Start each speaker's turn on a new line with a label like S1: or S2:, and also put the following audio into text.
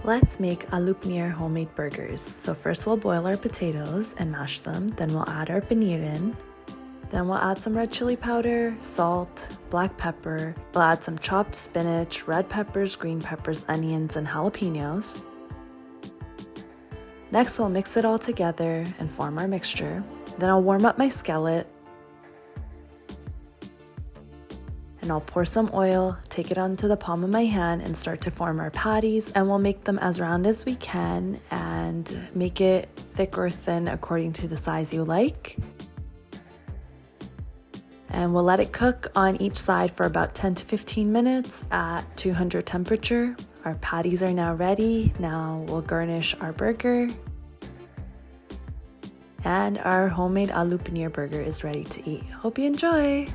S1: Let's make Aloo Paneer homemade burgers. So first we'll boil our potatoes and mash them, then we'll add our paneer in. Then we'll add some red chili powder, salt, black pepper. We'll add some chopped spinach, red peppers, green peppers, onions, and jalapenos. Next we'll mix it all together and form our mixture. Then I'll warm up my skillet. And I'll pour some oil, take it onto the palm of my hand and start to form our patties. And we'll make them as round as we can and make it thick or thin according to the size you like. And we'll let it cook on each side for about 10 to 15 minutes at 200 temperature. Our patties are now ready. Now we'll garnish our burger. And our homemade Aloo Paneer burger is ready to eat. Hope you enjoy!